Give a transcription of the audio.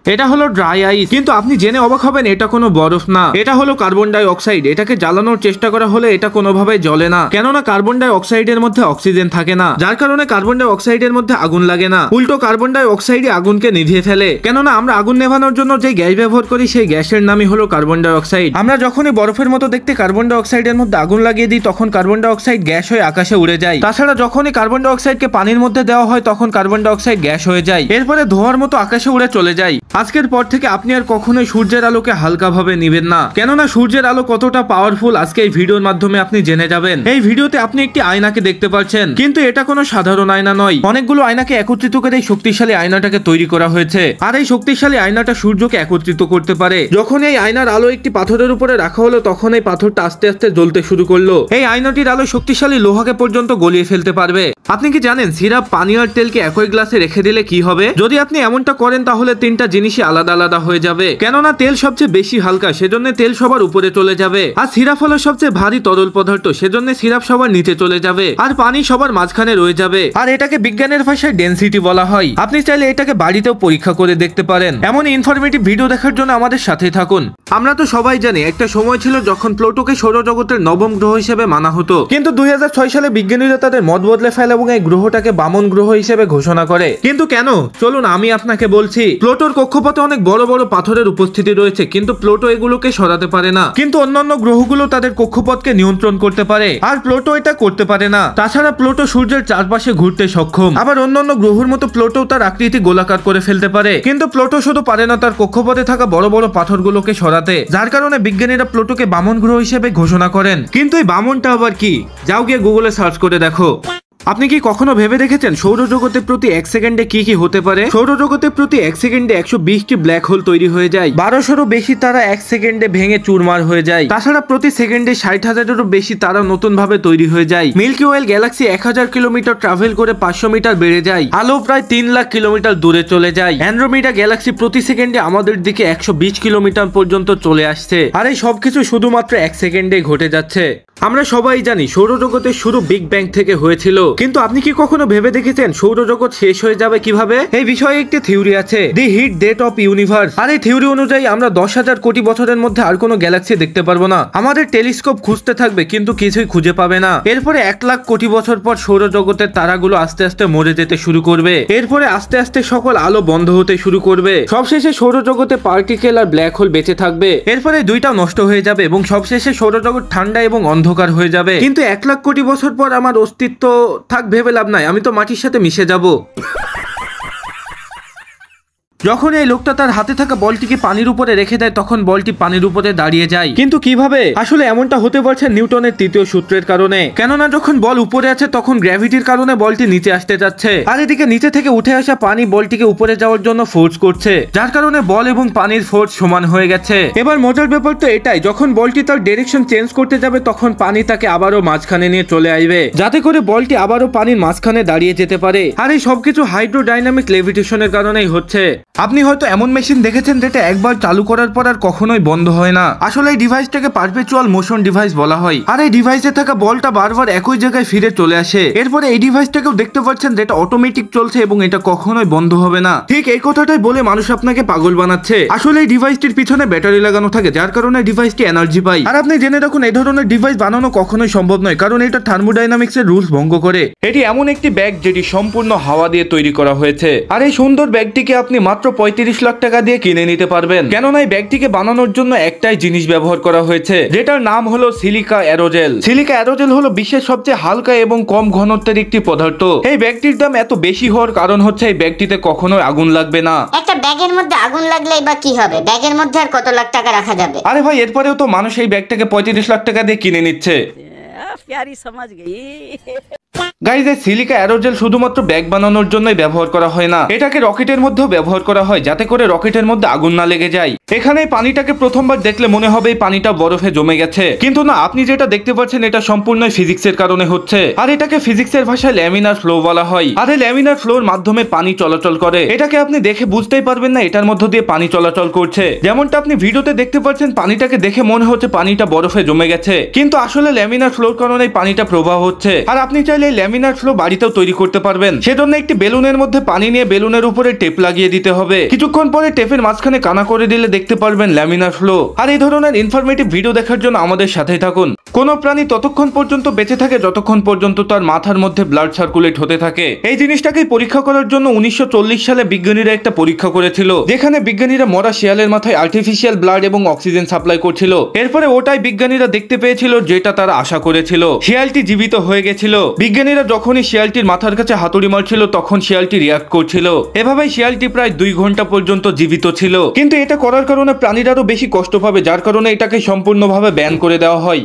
এটা হলো ড্রাই আইস, কিন্তু আপনি জেনে অবাক হবেন এটা কোনো বরফ না, এটা হলো কার্বন ডাই অক্সাইড। এটাকে জ্বালানোর চেষ্টা করা হলে এটা কোনোভাবে জ্বলে না, কেননা কার্বন ডাই অক্সাইডের মধ্যে অক্সিজেন থাকে না, যার কারণে কার্বন ডাই অক্সাইডের মধ্যে আগুন লাগে না। উল্টো কার্বন ডাই অক্সাইড আগুনকে নিভিয়ে ফেলে, কেননা আমরা আগুন নেভানোর জন্য যে গ্যাস ব্যবহার করি সেই গ্যাসের নামই হলো কার্বন ডাই অক্সাইড। আমরা যখনই বরফের মতো দেখতে কার্বন ডাই অক্সাইডের মধ্যে আগুন লাগিয়ে দিই তখন কার্বন ডাই অক্সাইড গ্যাস হয়ে আকাশে উড়ে যায়। তাছাড়া যখনই কার্বন ডাই অক্সাইডকে পানির মধ্যে দেওয়া হয় তখন কার্বন ডাই অক্সাইড গ্যাস হয়ে যায়, এরপরে ধোঁয়ার মতো আকাশে উড়ে চলে যায়। আজকের পর থেকে আপনি আর কখনোই সূর্যের আলোকে হালকাভাবে নিবেন না, কেননা সূর্যের আলো কতটা পাওয়ারফুল আজকে এই ভিডিওর মাধ্যমে আপনি জেনে যাবেন। এই ভিডিওতে আপনি একটি আয়নাকে দেখতে পাচ্ছেন, কিন্তু এটা কোনো সাধারণ আয়না নয়, অনেকগুলো আয়নাকে একত্রিত করে এই শক্তিশালী আয়নাটাকে তৈরি করা হয়েছে। আর এই শক্তিশালী আয়নাটা সূর্যকে একত্রিত করতে পারে। যখন এই আয়নার আলো একটি পাথরের উপরে রাখা হলো তখন এই পাথরটা আস্তে আস্তে জ্বলতে শুরু করলো। এই আয়নাটির আলো শক্তিশালী লোহাকে পর্যন্ত গলিয়ে ফেলতে পারবে। আপনি কি জানেন সিরাপ, পানি আর তেলকে একই গ্লাসে রেখে দিলে কি হবে? যদি আপনি এমনটা করেন তাহলে তিনটা জিনিসই আলাদা আলাদা হয়ে যাবে, কেননা তেল সবচেয়ে বেশি হালকা, সেজন্য তেল সবার উপরে চলে যাবে। আর সিরাপ হলো সবচেয়ে ভারী তরল পদার্থ, সেজন্য সিরাপ সবার নিচে চলে যাবে। আর পানি সবার মাঝখানে রয়ে যাবে। আর এটাকে বিজ্ঞানের ভাষায় ডেনসিটি বলা হয়। আপনি চাইলে এটাকে বাড়িতেও পরীক্ষা করে দেখতে পারেন। এমন ইনফরমেটিভ ভিডিও দেখার জন্য আমাদের সাথে থাকুন। আমরা তো সবাই জানি একটা সময় ছিল যখন প্লুটোকে সৌরজগতের নবম গ্রহ হিসেবে মানা হতো, কিন্তু 2006 সালে বিজ্ঞানীরা তাদের মত বদলে ফেলে এবং এই গ্রহটাকে বামন গ্রহ হিসেবে ঘোষণা করে। কিন্তু কেন? চলুন আমি আপনাকে বলছি। প্লুটোর কক্ষপথে অনেক বড় বড় পাথরের উপস্থিতি রয়েছে, কিন্তু প্লুটো এগুলোকে সরাতে পারে না। কিন্তু অন্যান্য গ্রহগুলো তাদের কক্ষপথকে নিয়ন্ত্রণ করতে পারে, আর প্লুটো এটা করতে পারে না। তাছাড়া প্লুটো সূর্যের চারপাশে ঘুরতে সক্ষম। আবার অন্যান্য গ্রহের মতো প্লুটো তার আকৃতি গোলাকার করে ফেলতে পারে, কিন্তু প্লুটো শুধু পারে না তার কক্ষপথে থাকা বড় বড় পাথরগুলোকে সরাতে, যার কারণে বিজ্ঞানীরা প্লুটোকে বামন গ্রহ হিসেবে ঘোষণা করেন। কিন্তু এই বামনটা আবার কি? যাও গিয়ে গুগলে সার্চ করে দেখো। আপনি কি কখনো ভেবে দেখেছেন সৌরজগতের প্রতি 1 সেকেন্ডে কি কি হতে পারে? সৌরজগতের প্রতি 1 সেকেন্ডে 120টি ব্ল্যাক হোল তৈরি হয়ে যায়। 1200-এরও বেশি তারা 1 সেকেন্ডে ভেঙে চুরমার হয়ে যায়। তাছাড়া প্রতি সেকেন্ডে 60,000-এরও বেশি তারা নতুন ভাবে তৈরি হয়ে যায়। Milky Way galaxy 1000 kilometre travel করে 500 মিটার বেড়ে যায়। আলো প্রায় 3 লাখ কিলোমিটার দূরে চলে যায়। অ্যান্ড্রোমিডা গ্যালাক্সি প্রতি সেকেন্ডে আমাদের দিকে 120 কিলোমিটার পর্যন্ত চলে আসছে। আর এই সবকিছু শুধুমাত্র 1 সেকেন্ডে ঘটে যাচ্ছে। আমরা সবাই জানি সৌরজগতের শুরু বিগ ব্যাং থেকে হয়েছিল, কিন্তু আপনি কি কখনো ভেবে দেখেছেন সৌরজগৎ শেষ হয়ে যাবে কিভাবে? এই বিষয়ে একটি থিওরি আছে, দি হিট ডেট অফ ইউনিভার্স। আর এই থিওরি অনুযায়ী আমরা 10,000 কোটি বছরের মধ্যে আর কোনো গ্যালাক্সি দেখতে পারবো না। আমাদের টেলিস্কোপ খুঁজতে থাকবে কিন্তু কিছুই খুঁজে পাবে না। এরপরে 1 লাখ কোটি বছর পর সৌরজগতের তারাগুলো আস্তে আস্তে মরে যেতে শুরু করবে। এরপরে আস্তে আস্তে সকল আলো বন্ধ হতে শুরু করবে। সবশেষে সৌরজগতে পার্টিকেল আর ব্ল্যাক হোল বেঁচে থাকবে। এরপরে দুইটাও নষ্ট হয়ে যাবে এবং সবশেষে সৌরজগৎ ঠান্ডা এবং অন্ধকার হয়ে যাবে। কিন্তু 1 লাখ কোটি বছর পর আমার অস্তিত্ব থাক ভেবে লাভ নাই, আমি তো মাটির সাথে মিশে যাব। যখন এই লোকটা তার হাতে থাকা বলটিকে পানির উপরে রেখে দেয় তখন বলটি পানির উপরে দাঁড়িয়ে যায়। কিন্তু কিভাবে? আসলে এমনটা হতে পারছে নিউটনের তৃতীয় সূত্রের কারণে, কেননা যখন বল উপরে আছে তখন গ্র্যাভিটির কারণে বলটি নিচে আসতে যাচ্ছে, আর এদিকে নিচে থেকে উঠে আসা পানি বলটিকে উপরে যাওয়ার জন্য ফোর্স করছে, যার কারণে বল এবং পানির ফোর্স সমান হয়ে গেছে। এবার মজার ব্যাপার তো এটাই, যখন বলটি তার ডিরেকশন চেঞ্জ করতে যাবে তখন পানি তাকে আবারও মাঝখানে নিয়ে চলে আসবে, যাতে করে বলটি আবারও পানির মাঝখানে দাঁড়িয়ে যেতে পারে। আর এই সবকিছু হাইড্রোডাইনামিক লেভিটেশনের কারণেই হচ্ছে। আপনি হয়তো এমন মেশিন দেখেছেন যেটা একবার চালু করার পর আর কখনোই বন্ধ হয় না। আসলে এই ডিভাইসটাকে পারপেচুয়াল মোশন ডিভাইস বলা হয়। আর এই ডিভাইসে থাকা বলটা বারবার একই জায়গায় ফিরে চলে আসে। এরপরে এই ডিভাইসটাকেও দেখতে পাচ্ছেন যেটা অটোমেটিক চলছে এবং এটা কখনোই বন্ধ হবে না। ঠিক এই কথাটাই বলে মানুষ আপনাকে পাগল বানাচ্ছে। আসলে এই ডিভাইসটির পিছনে ব্যাটারি লাগানো থাকে, যার কারণে ডিভাইসটি এনার্জি পায়। আর আপনি জেনে রাখুন এই ধরনের ডিভাইস বানানো কখনোই সম্ভব নয়, কারণ এটা থার্মোডাইনামিক্স এর রুলস ভঙ্গ করে। এটি এমন একটি ব্যাগ যেটি সম্পূর্ণ হাওয়া দিয়ে তৈরি করা হয়েছে। আর এই সুন্দর ব্যাগটিকে আপনি মাত্র 35 লাখ টাকা দিয়ে কিনে নিতে পারবেন, কেননা এই ব্যাগটিকে বানানোর জন্য একটাই জিনিস ব্যবহার করা হয়েছে, যেটার নাম হলো সিলিকা অ্যারোজেল। সিলিকা অ্যারোজেল হলো বিশ্বের সবচেয়ে হালকা এবং কম ঘনত্বের একটি পদার্থ। এই ব্যাগটির দাম এত বেশি হওয়ার কারণ হচ্ছে এই ব্যাগটিতে কখনোই আগুন লাগবে না। একটা ব্যাগের মধ্যে আগুন লাগলে বা কি হবে? ব্যাগের মধ্যে আর কত লাখ টাকা রাখা যাবে? আরে ভাই, এরপরেও তো মানুষ এই ব্যাগটাকে 35 লাখ টাকা দিয়ে কিনে নিচ্ছে। प्यारी समझ गई। গাইজ, এই সিলিকা অ্যারোজেল শুধুমাত্র ব্যাগ বানানোর জন্যই ব্যবহার করা হয় না, এটাকে রকেটের মধ্যেও ব্যবহার করা হয়, যাতে করে রকেটের মধ্যে আগুন না লেগে যায়। এখানে পানিটাকে প্রথমবার দেখলে মনে হবে এই পানিটা বরফে জমে গেছে, কিন্তু না, আপনি যেটা দেখতে পাচ্ছেন এটা সম্পূর্ণ ফিজিক্সের কারণে হচ্ছে। আর এটাকে ফিজিক্সের ভাষায় ল্যামিনার ফ্লো বলা হয়। আর এই ল্যামিনার ফ্লোর মাধ্যমে পানি চলাচল করে। এটাকে আপনি দেখে বুঝতেই পারবেন না এটার মধ্য দিয়ে পানি চলাচল করছে। যেমনটা আপনি ভিডিওতে দেখতে পাচ্ছেন, পানিটাকে দেখে মনে হচ্ছে পানিটা বরফে জমে গেছে, কিন্তু আসলে ল্যামিনার ফ্লোর কারণে পানিটা প্রবাহ হচ্ছে। আর আপনি চাইলে ল্যামিনার ফ্লো বাড়িতেও তৈরি করতে পারবেন। সেজন্য একটি বেলুনের মধ্যে পানি নিয়ে বেলুনের উপরে টেপ লাগিয়ে দিতে হবে। কিছুক্ষণ পরে টেপের মাঝখানে কানা করে দিলে দেখতে পারবেন ল্যামিনার ফ্লো। আর এই ধরনের ইনফরমেটিভ ভিডিও দেখার জন্য আমাদের সাথেই থাকুন। কোন প্রাণী ততক্ষণ পর্যন্ত বেঁচে থাকে যতক্ষণ পর্যন্ত তার মাথার মধ্যে ব্লাড সার্কুলেট হতে থাকে। এই জিনিসটাকে পরীক্ষা করার জন্য 1940 সালে বিজ্ঞানীরা একটা পরীক্ষা করেছিল, যেখানে বিজ্ঞানীরা মরা শিয়ালের মাথায় আর্টিফিশিয়াল ব্লাড এবং অক্সিজেন সাপ্লাই করছিল। এরপরে ওটাই বিজ্ঞানীরা দেখতে পেয়েছিল যেটা তারা আশা করেছিল, শিয়ালটি জীবিত হয়ে গেছিল। বিজ্ঞানীরা যখনই শিয়ালটির মাথার কাছে হাতুড়ি মারছিল তখন শিয়ালটি রিয়াক্ট করছিল। এভাবেই শিয়ালটি প্রায় 2 ঘন্টা পর্যন্ত জীবিত ছিল। কিন্তু এটা করার কারণে প্রাণীরা আরো বেশি কষ্ট পাবে, যার কারণে এটাকে সম্পূর্ণভাবে ব্যান করে দেওয়া হয়।